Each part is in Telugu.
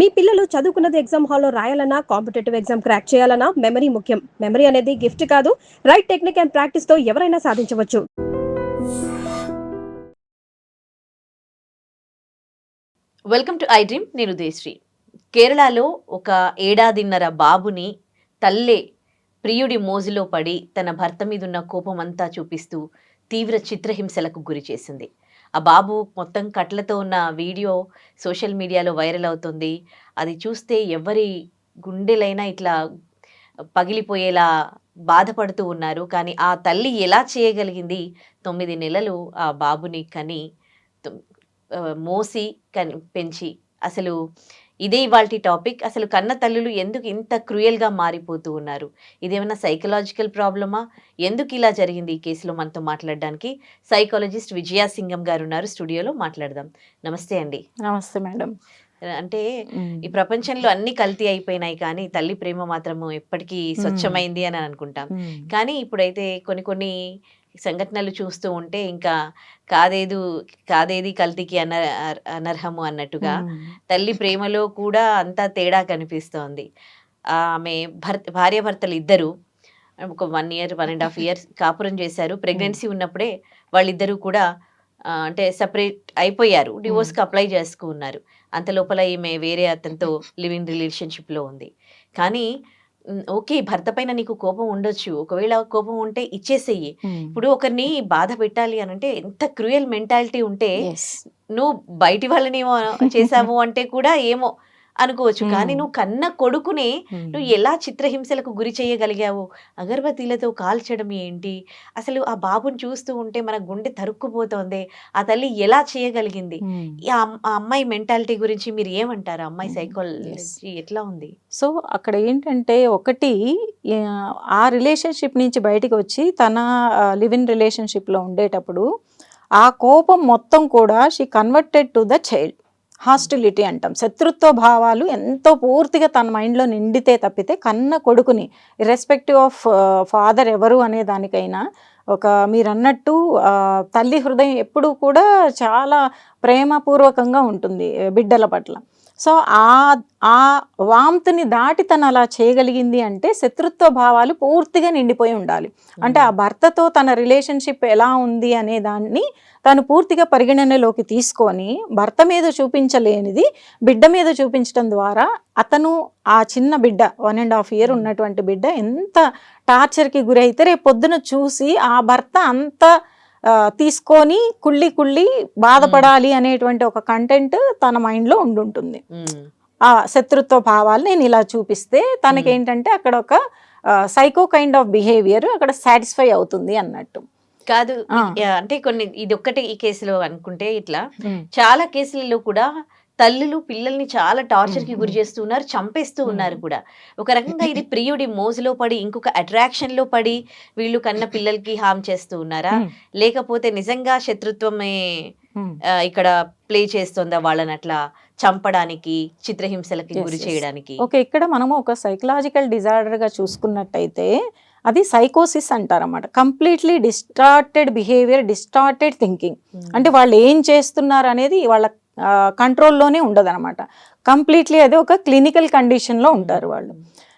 మీ పిల్లలు చదువుకున్నది ఎగ్జామ్ హాల్లో రాయాలన్నా, కాంపిటేటివ్ ఎగ్జామ్ క్రాక్ చేయాలన్నా మెమరీ ముఖ్యం. మెమరీ అనేది గిఫ్ట్ కాదు, రైట్ టెక్నిక్ అండ్ ప్రాక్టీస్‌తో ఎవరైనా సాధించవచ్చు. Welcome to I dream. నేను ఉదయశ్రీ. కేరళలో ఒక ఏడాదిన్నర బాబుని తల్లే ప్రియుడి మోజులో పడి తన భర్త మీదున్న కోపమంతా చూపిస్తూ తీవ్ర చిత్రహింసలకు గురి చేసింది. ఆ బాబు మొత్తం కట్లతో ఉన్న వీడియో సోషల్ మీడియాలో వైరల్ అవుతుంది. అది చూస్తే ఎవరి గుండెలైనా ఇట్లా పగిలిపోయేలా బాధపడుతూ ఉన్నారు. కానీ ఆ తల్లి ఎలా చేయగలిగింది? 9 నెలలు ఆ బాబుని కని మోసి పెంచి అసలు ఇదే ఇవాల్టి టాపిక్. అసలు కన్న తల్లులు ఎందుకు ఇంత క్రూయల్‌గా మారిపోతూ ఉన్నారు? ఇదేమన్నా సైకలాజికల్ ప్రాబ్లమా? ఎందుకు ఇలా జరిగింది? ఈ కేసులో మనతో మాట్లాడడానికి సైకాలజిస్ట్ విజయ సింగం గారు ఉన్నారు. స్టూడియోలో మాట్లాడదాం. నమస్తే అండి. నమస్తే మేడం. అంటే ఈ ప్రపంచంలో అన్ని కల్తీ అయిపోయినాయి, కానీ తల్లి ప్రేమ మాత్రము ఎప్పటికీ స్వచ్ఛమైంది అని అనుకుంటాం. కానీ ఇప్పుడైతే కొన్ని కొన్ని సంఘటనలు చూస్తూ ఉంటే ఇంకా కాదేది కల్తీకి అనర్హము అన్నట్టుగా తల్లి ప్రేమలో కూడా అంతా తేడా కనిపిస్తోంది. ఆమె భార్యాభర్తలు ఇద్దరు ఒక 1 year 1.5 years కాపురం చేశారు. ప్రెగ్నెన్సీ ఉన్నప్పుడే వాళ్ళిద్దరూ కూడా అంటే సెపరేట్ అయిపోయారు. డివోర్స్కి అప్లై చేసుకున్నారు. అంత లోపల ఈమె వేరే అతనితో లివింగ్ రిలేషన్షిప్లో ఉంది. కానీ ఓకే, భర్త పైన నీకు కోపం ఉండొచ్చు, ఒకవేళ కోపం ఉంటే ఇచ్చేసేయి. ఇప్పుడు ఒకరిని బాధ పెట్టాలి అని అంటే ఎంత క్రూయల్ మెంటాలిటీ ఉంటే నువ్వు బయటి వాళ్ళనేమో చేసావు అంటే కూడా ఏమో అనుకోవచ్చు. కానీ నువ్వు కన్న కొడుకునే నువ్వు ఎలా చిత్రహింసలకు గురి చేయగలిగావు? అగరబత్తీలతో కాల్చడం ఏంటి? అసలు ఆ బాబుని చూస్తూ ఉంటే మన గుండె తరుక్కుపోతోంది. ఆ తల్లి ఎలా చేయగలిగింది? ఆ అమ్మాయి మెంటాలిటీ గురించి మీరు ఏమంటారు? అమ్మాయి సైకాలజీ ఎట్లా ఉంది? సో అక్కడ ఏంటంటే ఒకటి, ఆ రిలేషన్షిప్ నుంచి బయటికి వచ్చి తన లివ్ ఇన్ రిలేషన్షిప్లో ఉండేటప్పుడు ఆ కోపం మొత్తం కూడా she converted to the child. Hostility అంటాం. శత్రుత్వ భావాలు ఎంతో పూర్తిగా తన మైండ్లో నిండితే తప్పితే కన్న కొడుకుని ఇర్రెస్పెక్టివ్ ఆఫ్ ఫాదర్ ఎవరు అనే దానికైనా ఒక మీరు అన్నట్టు తల్లి హృదయం ఎప్పుడూ కూడా చాలా ప్రేమపూర్వకంగా ఉంటుంది బిడ్డల పట్ల. సో ఆ వాంతుని దాటి తను అలా చేయగలిగింది అంటే శత్రుత్వ భావాలు పూర్తిగా నిండిపోయి ఉండాలి. అంటే ఆ భర్తతో తన రిలేషన్షిప్ ఎలా ఉంది అనే దాన్ని తను పూర్తిగా పరిగణనలోకి తీసుకొని భర్త మీద చూపించలేనిది బిడ్డ మీద చూపించడం ద్వారా అతను ఆ చిన్న బిడ్డ 1.5 year ఉన్నటువంటి బిడ్డ ఎంత టార్చర్కి గురైతే రేపు పొద్దున చూసి ఆ భర్త అంత తీసుకొని కుళ్ళి బాధపడాలి అనేటువంటి ఒక కంటెంట్ తన మైండ్లో ఉండుంటుంది. ఆ శత్రుత్వ భావాలు నేను ఇలా చూపిస్తే తనకేంటంటే అక్కడ ఒక సైకో కైండ్ ఆఫ్ బిహేవియర్ అక్కడ సాటిస్ఫై అవుతుంది అన్నట్టు కాదు. అంటే కొన్ని ఇది ఒక్కటే ఈ కేసులో అనుకుంటే ఇట్లా చాలా కేసులలో కూడా తల్లులు పిల్లల్ని చాలా టార్చర్ కి గురి చేస్తూ ఉన్నారు, చంపేస్తూ ఉన్నారు కూడా. ఒక రకంగా ఇది ప్రియుడి మోజులో పడి ఇంకొక అట్రాక్షన్ లో పడి వీళ్ళు కన్న పిల్లలకి హామ్ చేస్తూ ఉన్నారా, లేకపోతే నిజంగా శత్రుత్వమే ఇక్కడ ప్లే చేస్తుందా వాళ్ళని అట్లా చంపడానికి, చిత్రహింసలకి గురి చేయడానికి? ఓకే, ఇక్కడ మనము ఒక సైకలాజికల్ డిజార్డర్ గా చూసుకున్నట్టయితే అది సైకోసిస్ అంటారన్నమాట. Completely distorted behaviour, distorted thinking. అంటే వాళ్ళు ఏం చేస్తున్నారు అనేది వాళ్ళ కంట్రోల్లోనే ఉండదన్నమాట. కంప్లీట్లీ అది ఒక క్లినికల్ కండిషన్లో ఉంటారు వాళ్ళు.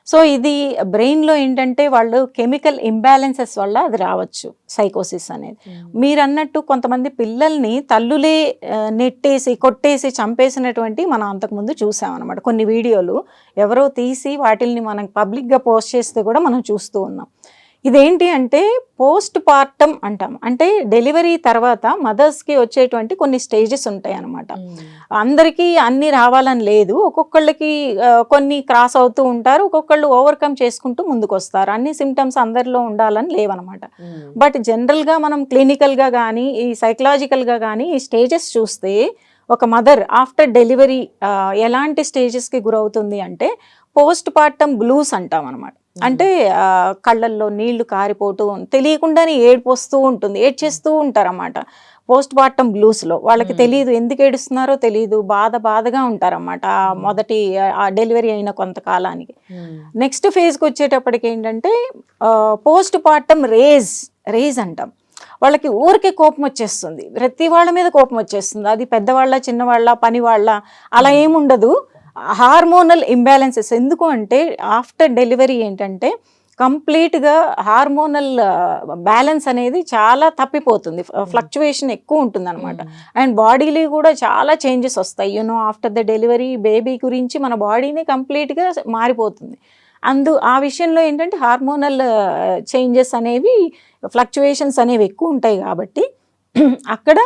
సో ఇది బ్రెయిన్లో ఏంటంటే వాళ్ళు కెమికల్ ఇంబ్యాలెన్సెస్ వల్ల అది రావచ్చు సైకోసిస్ అనేది. మీరు అన్నట్టు కొంతమంది పిల్లల్ని తల్లులే నెట్టేసి కొట్టేసి చంపేసినటువంటి మనం అంతకుముందు చూసామన్నమాట. కొన్ని వీడియోలు ఎవరో తీసి వాటిల్ని మనం పబ్లిక్గా పోస్ట్ చేస్తే కూడా మనం చూస్తూ ఉన్నాం. ఇదేంటి అంటే పోస్ట్ పార్టమ్ అంటాం. అంటే డెలివరీ తర్వాత మదర్స్కి వచ్చేటువంటి కొన్ని స్టేజెస్ ఉంటాయి అన్నమాట. అందరికీ అన్నీ రావాలని లేదు, ఒక్కొక్కళ్ళకి కొన్ని క్రాస్ అవుతూ ఉంటారు, ఒక్కొక్కళ్ళు ఓవర్కమ్ చేసుకుంటూ ముందుకు వస్తారు. అన్ని సిమ్టమ్స్ అందరిలో ఉండాలని లేవన్నమాట. బట్ జనరల్గా మనం క్లినికల్గా కానీ ఈ సైకలాజికల్గా కానీ ఈ స్టేజెస్ చూస్తే ఒక మదర్ ఆఫ్టర్ డెలివరీ ఎలాంటి స్టేజెస్కి గురవుతుంది అంటే పోస్ట్ పార్టమ్ బ్లూస్ అంటాం అనమాట. అంటే కళ్ళల్లో నీళ్లు కారిపోతూ తెలియకుండానే ఏడుపు వస్తూ ఉంటుంది, ఏడ్చేస్తూ ఉంటారన్నమాట. పోస్ట్ పార్టమ్ బ్లూస్లో వాళ్ళకి తెలియదు, ఎందుకు ఏడుస్తున్నారో తెలియదు, బాధగా ఉంటారన్నమాట మొదటి డెలివరీ అయిన కొంతకాలానికి. నెక్స్ట్ ఫేజ్కి వచ్చేటప్పటికి ఏంటంటే పోస్ట్ పార్టమ్ రేజ్ అంటాం. వాళ్ళకి ఊరికే కోపం వచ్చేస్తుంది, ప్రతి వాళ్ళ మీద కోపం వచ్చేస్తుంది. అది పెద్దవాళ్ళ చిన్నవాళ్ళ పని వాళ్ళ అలా ఏముండదు, హార్మోనల్ ఇంబ్యాలెన్సెస్. ఎందుకు అంటే ఆఫ్టర్ డెలివరీ ఏంటంటే కంప్లీట్గా హార్మోనల్ బ్యాలెన్స్ అనేది చాలా తప్పిపోతుంది, ఫ్లక్చువేషన్ ఎక్కువ ఉంటుంది అనమాట. అండ్ బాడీలో కూడా చాలా చేంజెస్ వస్తాయి. ఆఫ్టర్ ద డెలివరీ బేబీ గురించి మన బాడీని కంప్లీట్గా మారిపోతుంది. ఆ విషయంలో ఏంటంటే హార్మోనల్ చేంజెస్ అనేవి, ఫ్లక్చువేషన్స్ అనేవి ఎక్కువ ఉంటాయి కాబట్టి అక్కడ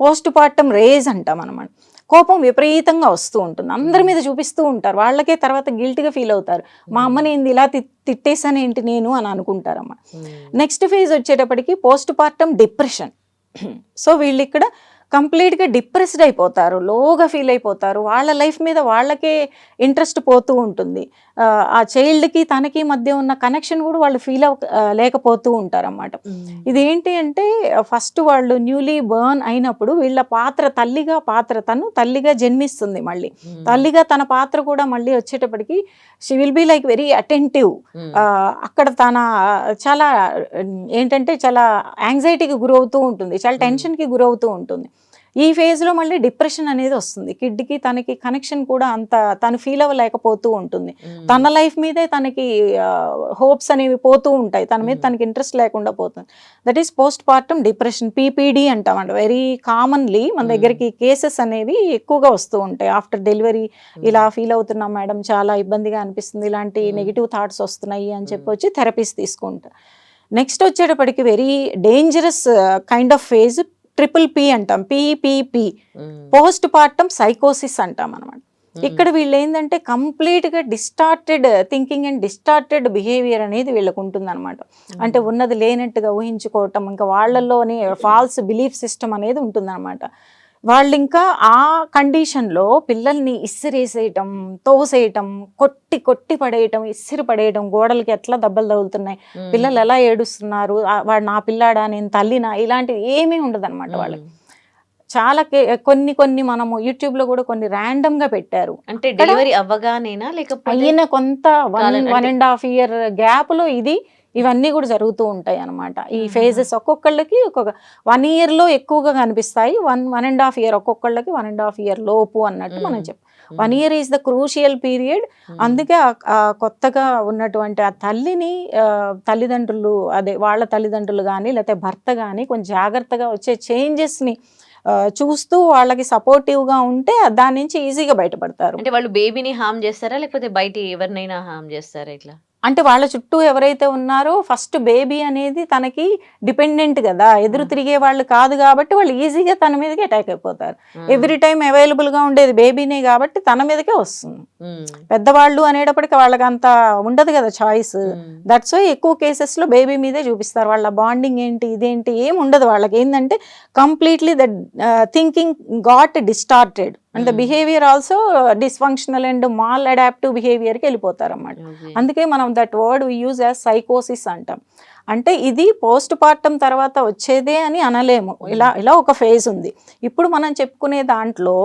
పోస్ట్ పార్టమ్ రేజ్ అంటాం అనమాట. కోపం విపరీతంగా వస్తూ ఉంటుంది, అందరి మీద చూపిస్తూ ఉంటారు. వాళ్ళకే తర్వాత గిల్ట్గా ఫీల్ అవుతారు, మా అమ్మని ఏంది ఇలా తిట్టేసానేంటి నేను అని అనుకుంటారమ్మా. నెక్స్ట్ ఫేజ్ వచ్చేటప్పటికి పోస్ట్ పార్టమ్ డిప్రెషన్. సో వీళ్ళు ఇక్కడ కంప్లీట్గా డిప్రెస్డ్ అయిపోతారు, లోగా ఫీల్ అయిపోతారు, వాళ్ళ లైఫ్ మీద వాళ్ళకే ఇంట్రెస్ట్ పోతూ ఉంటుంది. ఆ చైల్డ్కి తనకి మధ్య ఉన్న కనెక్షన్ కూడా వాళ్ళు ఫీల్ లేకపోతూ ఉంటారన్నమాట. ఇదేంటి అంటే ఫస్ట్ వాళ్ళు న్యూలీ బర్న్ అయినప్పుడు వీళ్ళ తను తల్లిగా జన్మిస్తుంది. మళ్ళీ తల్లిగా తన పాత్ర కూడా మళ్ళీ వచ్చేటప్పటికి she will be like very attentive. అక్కడ తన చాలా ఏంటంటే చాలా యాంగ్జైటీకి గురవుతూ ఉంటుంది, చాలా టెన్షన్కి గురవుతూ ఉంటుంది. ఈ ఫేజ్లో మళ్ళీ డిప్రెషన్ అనేది వస్తుంది. కిడ్కి తనకి కనెక్షన్ కూడా అంత తను ఫీల్ అవ్వలేకపోతూ ఉంటుంది. తన లైఫ్ మీదే తనకి హోప్స్ అనేవి పోతూ ఉంటాయి, తన మీద తనకి ఇంట్రెస్ట్ లేకుండా పోతుంది. That is post partum depression, PPD అంటామంట. వెరీ కామన్లీ మన దగ్గరికి కేసెస్ అనేవి ఎక్కువగా వస్తూ ఉంటాయి. ఆఫ్టర్ డెలివరీ ఇలా ఫీల్ అవుతున్నాం మేడం, చాలా ఇబ్బందిగా అనిపిస్తుంది, ఇలాంటి నెగిటివ్ థాట్స్ వస్తున్నాయి అని చెప్పి వచ్చి థెరపీస్ తీసుకుంటారు. నెక్స్ట్ వచ్చేటప్పటికి very dangerous kind of phase PPP అంటాం, PPP, పోస్ట్ పార్టమ్ సైకోసిస్ అంటాం అనమాట. ఇక్కడ వీళ్ళు ఏంటంటే కంప్లీట్గా distorted thinking and distorted behaviour అనేది వీళ్ళకు ఉంటుంది అనమాట. అంటే ఉన్నది లేనట్టుగా ఊహించుకోవటం, ఇంకా వాళ్ళలోని ఫాల్స్ బిలీఫ్ సిస్టమ్ అనేది ఉంటుందన్నమాట. వాళ్ళు ఇంకా ఆ కండిషన్లో పిల్లల్ని ఇసిరేసేయటం, తోసేయటం, కొట్టి పడేయటం, ఇసిరి పడేయటం, గోడలకి ఎట్లా దెబ్బలు తగులుతున్నాయి, పిల్లలు ఎలా ఏడుస్తున్నారు, వాడు నా పిల్లాడా, నేను తల్లినా, ఇలాంటివి ఏమీ ఉండదు అనమాట వాళ్ళకి. చాలా కొన్ని మనము యూట్యూబ్లో కూడా కొన్ని ర్యాండమ్గా పెట్టారు. అంటే డెలివరీ అవ్వగానేనా లేకపోతే అయిన కొంత 1.5 year గ్యాప్లో ఇవన్నీ కూడా జరుగుతూ ఉంటాయి అన్నమాట. ఈ ఫేజెస్ ఒక్కొక్కళ్ళకి 1 yearలో ఎక్కువగా కనిపిస్తాయి, 1.5 year ఒక్కొక్కళ్ళకి 1.5 year లోపు అన్నట్టు మనం చెప్పాం. 1 year is the crucial period. అందుకే కొత్తగా ఉన్నటువంటి ఆ తల్లిదండ్రులు, వాళ్ళ తల్లిదండ్రులు కానీ లేకపోతే భర్త కానీ కొంచెం జాగ్రత్తగా వచ్చే చేంజెస్ని చూస్తూ వాళ్ళకి సపోర్టివ్గా ఉంటే దాని నుంచి ఈజీగా బయటపడతారు. అంటే వాళ్ళు బేబీని హామ్ చేస్తారా లేకపోతే బయట ఎవరినైనా హామ్ చేస్తారా? ఇట్లా అంటే వాళ్ళ చుట్టూ ఎవరైతే ఉన్నారో ఫస్ట్ బేబీ అనేది తనకి డిపెండెంట్ కదా, ఎదురు తిరిగే వాళ్ళు కాదు కాబట్టి వాళ్ళు ఈజీగా తన మీదకి అటాక్ అయిపోతారు. ఎవ్రీ టైం అవైలబుల్గా ఉండేది బేబీనే కాబట్టి తన మీదకే వస్తుంది. పెద్దవాళ్ళు అనేటప్పటికి వాళ్ళకి అంత ఉండదు కదా చాయిస్. దట్స్ వై ఎక్కువ కేసెస్లో బేబీ మీదే చూపిస్తారు. వాళ్ళ బాండింగ్ ఏంటి, ఇదేంటి ఏం ఉండదు వాళ్ళకి. ఏంటంటే completely the thinking got distorted and the behaviour also dysfunctional and maladaptive బిహేవియర్కి వెళ్ళిపోతారు అన్నమాట. అందుకే మనం that word we use as సైకోసిస్ అంటాం. అంటే ఇది పోస్ట్ పార్టమ్ తర్వాత వచ్చేదే అని అనలేము. ఇలా ఒక ఫేజ్ ఉంది. ఇప్పుడు మనం చెప్పుకునే దాంట్లో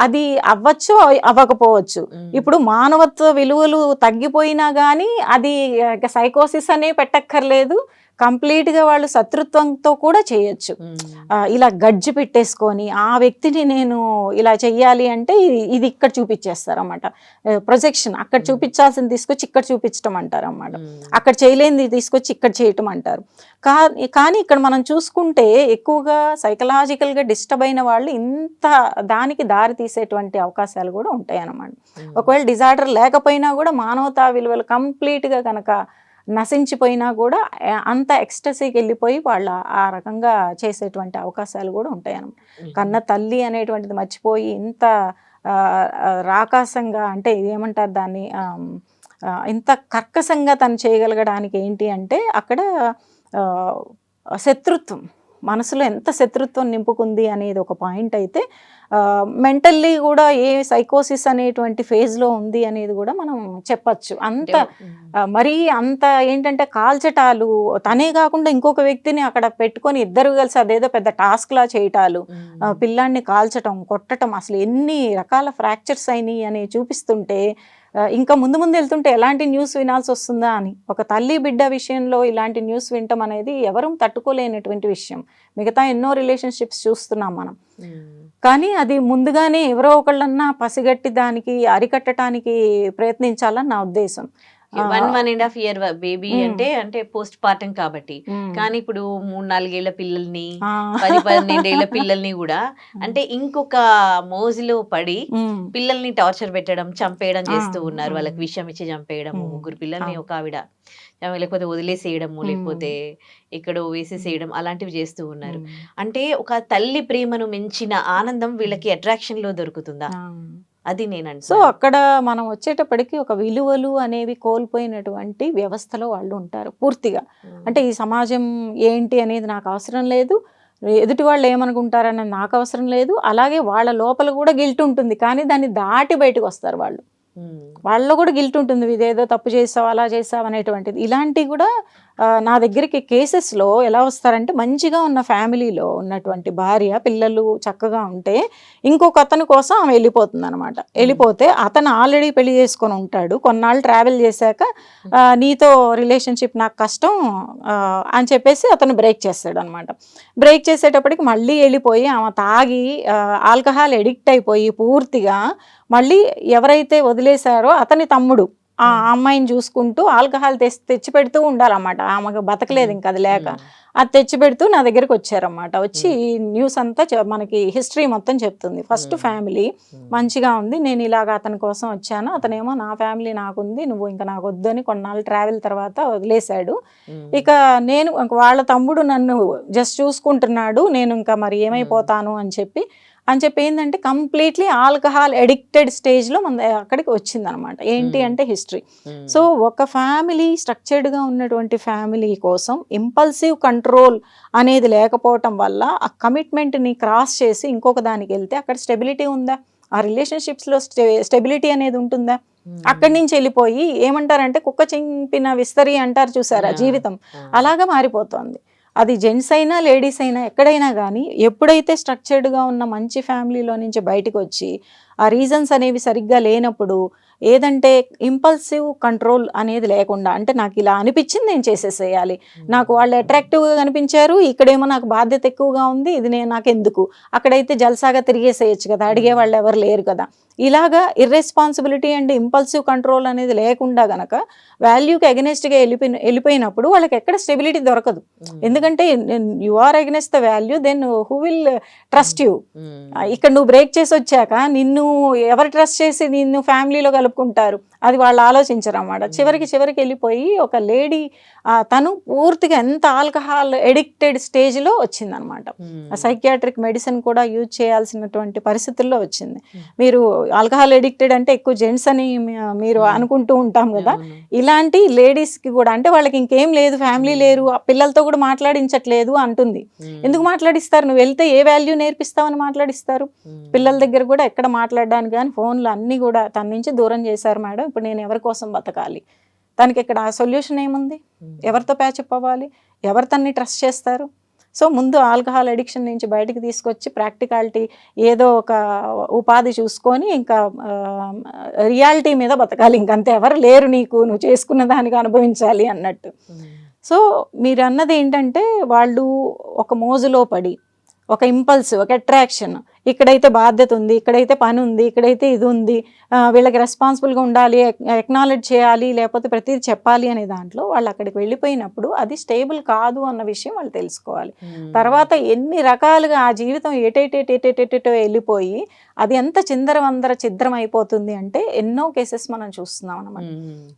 అది అవ్వచ్చు, అవ్వకపోవచ్చు. ఇప్పుడు మానవత్వ విలువలు తగ్గిపోయినా కానీ అది సైకోసిస్ అనే పెట్టక్కర్లేదు. కంప్లీట్గా వాళ్ళు శత్రుత్వంతో కూడా చేయొచ్చు. ఇలా గడ్జి పెట్టేసుకొని ఆ వ్యక్తిని నేను ఇలా చెయ్యాలి అంటే ఇది ఇక్కడ చూపించేస్తారు అన్నమాట. ప్రొజెక్షన్, అక్కడ చూపించాల్సింది తీసుకొచ్చి ఇక్కడ చూపించడం అంటారు అన్నమాట. అక్కడ చేయలేనిది తీసుకొచ్చి ఇక్కడ చేయటం అంటారు. కానీ ఇక్కడ మనం చూసుకుంటే ఎక్కువగా సైకలాజికల్గా డిస్టర్బ్ అయిన వాళ్ళు ఇంత దానికి దారి తీసేటువంటి అవకాశాలు కూడా ఉంటాయి అన్నమాట. ఒకవేళ డిజార్డర్ లేకపోయినా కూడా మానవతా విలువలు కంప్లీట్గా కనుక నశించిపోయినా కూడా అంత ఎక్స్టసీకి వెళ్ళిపోయి వాళ్ళు ఆ రకంగా చేసేటువంటి అవకాశాలు కూడా ఉంటాయి అన్నమాట. కన్న తల్లి అనేటువంటిది మర్చిపోయి ఇంత రాకాసంగా, అంటే ఏమంటారు దాన్ని, ఇంత కర్కశంగా తను చేయగలగడానికి ఏంటి అంటే అక్కడ శత్రుత్వం, మనసులో ఎంత శత్రుత్వం నింపుకుంది అనేది ఒక పాయింట్ అయితే, మెంటల్లీ కూడా ఏ సైకోసిస్ అనేటువంటి ఫేజ్లో ఉంది అనేది కూడా మనం చెప్పచ్చు. అంత మరీ అంత ఏంటంటే కాల్చటాలు, తనే కాకుండా ఇంకొక వ్యక్తిని అక్కడ పెట్టుకొని ఇద్దరు కలిసి అదేదో పెద్ద టాస్క్లా చేయటాలు, పిల్లాన్ని కాల్చటం, కొట్టడం, అసలు ఎన్ని రకాల ఫ్రాక్చర్స్ అయినాయి అని చూపిస్తుంటే ఇంకా ముందు వెళ్తుంటే ఎలాంటి న్యూస్ వినాల్సి వస్తుందా అని, ఒక తల్లి బిడ్డ విషయంలో ఇలాంటి న్యూస్ వినటం అనేది ఎవరూ తట్టుకోలేనటువంటి విషయం. మిగతా ఎన్నో రిలేషన్షిప్స్ చూస్తున్నాం మనం. కానీ అది ముందుగానే ఎవరో ఒకళ్ళన్నా పసిగట్టి దానికి అరికట్టడానికి ప్రయత్నించాలని నా ఉద్దేశం. 1.5 year బేబీ అంటే పోస్ట్ పార్టం కాబట్టి. కానీ ఇప్పుడు 3-4 ఏళ్ల పిల్లల్ని 10-12 ఏళ్ల పిల్లల్ని కూడా అంటే ఇంకొక మోజులో పడి పిల్లల్ని టార్చర్ పెట్టడం, చంపేయడం చేస్తూ ఉన్నారు. వాళ్ళకి విషయం ఇచ్చి చంపేయడము, 3 పిల్లల్ని ఒక ఆవిడ, లేకపోతే వదిలేసేయడము, లేకపోతే ఎక్కడో వేసేసేయడం, అలాంటివి చేస్తూ ఉన్నారు. అంటే ఒక తల్లి ప్రేమను మించిన ఆనందం వీళ్ళకి అట్రాక్షన్ లో దొరుకుతుందా? అది నేనంటే. సో అక్కడ మనం వచ్చేటప్పటికి ఒక విలువలు అనేవి కోల్పోయినటువంటి వ్యవస్థలో వాళ్ళు ఉంటారు పూర్తిగా. అంటే ఈ సమాజం ఏంటి అనేది నాకు అవసరం లేదు, ఎదుటి వాళ్ళు ఏమనుకుంటారనేది నాకు అవసరం లేదు. అలాగే వాళ్ళ లోపల కూడా గిల్ట్ ఉంటుంది, కానీ దాన్ని దాటి బయటకు వస్తారు వాళ్ళు. వాళ్ళలో కూడా గిల్ట్ ఉంటుంది, ఇదేదో తప్పు చేసావు, అలా చేసావు అనేటువంటిది. ఇలాంటివి కూడా నా దగ్గరికి కేసెస్లో ఎలా వస్తారంటే, మంచిగా ఉన్న ఫ్యామిలీలో ఉన్నటువంటి భార్య పిల్లలు చక్కగా ఉంటే ఇంకొక అతని కోసం ఆమె వెళ్ళిపోతుంది అనమాట. వెళ్ళిపోతే అతను ఆల్రెడీ పెళ్లి చేసుకొని ఉంటాడు, కొన్నాళ్ళు ట్రావెల్ చేశాక నీతో రిలేషన్షిప్ నాకు కష్టం అని చెప్పేసి అతను బ్రేక్ చేస్తాడు అనమాట. బ్రేక్ చేసేటప్పటికి మళ్ళీ వెళ్ళిపోయి ఆమె తాగి ఆల్కహాల్ ఎడిక్ట్ అయిపోయి పూర్తిగా మళ్ళీ ఎవరైతే వదిలేశారో అతని తమ్ముడు ఆ అమ్మాయిని చూసుకుంటూ ఆల్కహాల్ తెచ్చి పెడుతూ ఉండాలన్నమాట. ఆమెకు బతకలేదు ఇంకా అది లేక, అది తెచ్చి పెడుతూ నా దగ్గరికి వచ్చారన్నమాట. వచ్చి న్యూస్ అంతా మనకి హిస్టరీ మొత్తం చెప్తుంది. ఫస్ట్ ఫ్యామిలీ మంచిగా ఉంది, నేను ఇలాగ అతని కోసం వచ్చాను, అతనేమో నా ఫ్యామిలీ నాకుంది, నువ్వు ఇంకా నాకు వద్దు అని కొన్నాళ్ళు ట్రావెల్ తర్వాత వదిలేశాడు. ఇక నేను వాళ్ళ తమ్ముడు నన్ను జస్ట్ చూసుకుంటున్నాడు, నేను ఇంకా మరి ఏమైపోతాను అని చెప్పి ఏంటంటే కంప్లీట్లీ ఆల్కహాల్ ఎడిక్టెడ్ స్టేజ్లో మన అక్కడికి వచ్చిందనమాట. ఏంటి అంటే హిస్టరీ. సో ఒక ఫ్యామిలీ స్ట్రక్చర్డ్గా ఉన్నటువంటి ఫ్యామిలీ కోసం ఇంపల్సివ్ కంట్రోల్ అనేది లేకపోవటం వల్ల ఆ కమిట్మెంట్ని క్రాస్ చేసి ఇంకొక దానికి వెళ్తే అక్కడ స్టెబిలిటీ ఉందా? ఆ రిలేషన్షిప్స్లో స్టెబిలిటీ అనేది ఉంటుందా? అక్కడి నుంచి వెళ్ళిపోయి ఏమంటారంటే కుక్క చింపిన విస్తరి అంటారు చూసారా, జీవితం అలాగా మారిపోతుంది. అది జెంట్స్ అయినా లేడీస్ అయినా ఎక్కడైనా కానీ ఎప్పుడైతే స్ట్రక్చర్డ్గా ఉన్న మంచి ఫ్యామిలీలో నుంచి బయటకు వచ్చి ఆ రీజన్స్ అనేవి సరిగ్గా లేనప్పుడు, ఏదంటే ఇంపల్సివ్ కంట్రోల్ అనేది లేకుండా, అంటే నాకు ఇలా అనిపించింది నేను చేసేసేయాలి, నాకు వాళ్ళు అట్రాక్టివ్గా కనిపించారు, ఇక్కడేమో నాకు బాధ్యత ఎక్కువగా ఉంది, ఇది నాకు ఎందుకు, అక్కడైతే జల్సాగా తిరిగేసేయచ్చు కదా, అడిగే వాళ్ళు ఎవరు లేరు కదా, ఇలాగా ఇర్రెస్పాన్సిబిలిటీ అండ్ ఇంపల్సివ్ కంట్రోల్ అనేది లేకుండా గనక వాల్యూకి అగెనెస్ట్గా వెళ్ళిపోయినప్పుడు వాళ్ళకి ఎక్కడ స్టెబిలిటీ దొరకదు. ఎందుకంటే you are against the value, then who will trust you? ఇక్కడ నువ్వు బ్రేక్ చేసి వచ్చాక నిన్ను ఎవరు ట్రస్ట్ చేసి నిన్ను ఫ్యామిలీలో కలుపుకుంటారు? అది వాళ్ళు ఆలోచించరు అన్నమాట. చివరికి వెళ్ళిపోయి ఒక లేడీ తను పూర్తిగా ఎంత ఆల్కహాల్ ఎడిక్టెడ్ స్టేజ్లో వచ్చిందనమాట. సైకియాట్రిక్ మెడిసిన్ కూడా యూజ్ చేయాల్సినటువంటి పరిస్థితుల్లో వచ్చింది. మీరు ఆల్కహాల్ ఎడిక్టెడ్ అంటే ఎక్కువ జెంట్స్ అని మీరు అనుకుంటూ ఉంటాం కదా, ఇలాంటి లేడీస్కి కూడా అంటే వాళ్ళకి ఇంకేం లేదు, ఫ్యామిలీ లేరు, ఆ పిల్లలతో కూడా మాట్లాడించట్లేదు అంటుంది. ఎందుకు మాట్లాడిస్తారు? నువ్వు వెళ్తే ఏ వాల్యూ నేర్పిస్తావని మాట్లాడిస్తారు? పిల్లల దగ్గర కూడా ఎక్కడ మాట్లాడడానికి కానీ ఫోన్లు అన్నీ కూడా తన నుంచి దూరం చేశారు మేడం. ఇప్పుడు నేను ఎవరి కోసం బతకాలి? దానికి ఇక్కడ ఆ సొల్యూషన్ ఏముంది? ఎవరితో ప్యాచప్ అవ్వాలి? ఎవరు తన్ని ట్రస్ట్ చేస్తారు? సో ముందు ఆల్కహాల్ అడిక్షన్ నుంచి బయటికి తీసుకొచ్చి ప్రాక్టికాలిటీ ఏదో ఒక ఉపాధి చూసుకొని ఇంకా రియాలిటీ మీద బతకాలి. ఇంకంతే, ఎవరు లేరు నీకు, నువ్వు చేసుకున్న దానికి అనుభవించాలి అన్నట్టు. సో మీరు అన్నది ఏంటంటే వాళ్ళు ఒక మోజులో పడి ఒక ఇంపల్స్, ఒక అట్రాక్షన్, ఇక్కడైతే బాధ్యత ఉంది, ఇక్కడైతే పని ఉంది, ఇక్కడైతే ఇది ఉంది, వీళ్ళకి రెస్పాన్సిబుల్గా ఉండాలి, ఎక్నాలెడ్జ్ చేయాలి, లేకపోతే ప్రతిదీ చెప్పాలి అనే దాంట్లో వాళ్ళు అక్కడికి వెళ్ళిపోయినప్పుడు అది స్టేబుల్ కాదు అన్న విషయం వాళ్ళు తెలుసుకోవాలి. తర్వాత ఎన్ని రకాలుగా ఆ జీవితం ఏటేటేటేటేటో వెళ్ళిపోయి అది ఎంత ఛిద్రం అయిపోతుంది అంటే ఎన్నో కేసెస్ మనం చూస్తున్నాం అన్నమాట.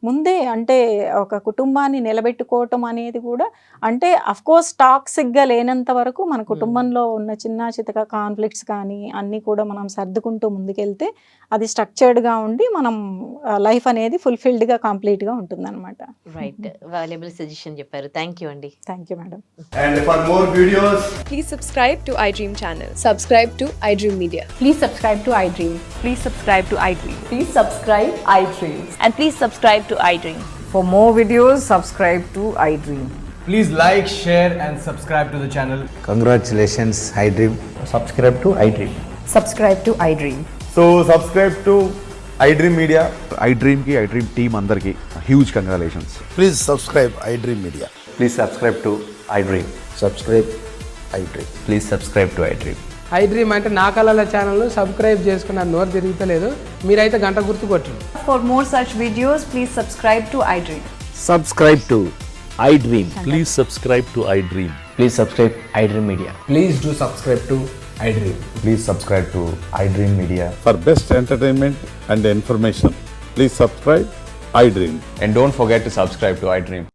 ముందే అంటే ఒక కుటుంబాన్ని నిలబెట్టుకోవటం అనేది కూడా అంటే అఫ్కోర్స్ టాక్సిక్గా లేనంత వరకు మన కుటుంబంలో ఉన్న చిన్న చితక కాన్ఫ్లిక్ట్స్ కానీ అన్నీ కూడా మనం సర్దుకుంటూ ముందుకెళ్తే అది స్ట్రక్చర్డ్గా ఉండి మనం లైఫ్ అనేది ఫుల్ఫిల్డ్గా కంప్లీట్గా ఉంటుంది అనమాట. రైట్, వాల్యుబుల్ సజెషన్ చెప్పారు. థ్యాంక్ యూ అండి. Thank you madam. And for more videos, Please subscribe to iDream channel. Subscribe to iDream Media. Please subscribe to iDream. Please subscribe to iDream. Please subscribe iDream. And please subscribe to iDream. For more videos, subscribe to iDream. please like, share and subscribe to the channel. Congratulations, iDream. Subscribe to iDream. Subscribe to iDream. So subscribe to iDream Media. iDream ki iDream team andarki huge congratulations. Please subscribe iDream Media. Please subscribe to iDream. Subscribe iDream. Please subscribe to iDream. I dream అంటే నా కళల ఛానల్ను సబ్స్క్రైబ్ చేసుకున్న నోరు తిరుగుతలేదు. మీరైతే గంట గుర్తు కొట్టండి. For more such videos, please subscribe to iDream. Subscribe to iDream. Please subscribe to iDream. Please subscribe iDream Media. Please do subscribe to iDream. Please subscribe to iDream Media. For best entertainment and information, please subscribe iDream. And don't forget to subscribe to iDream.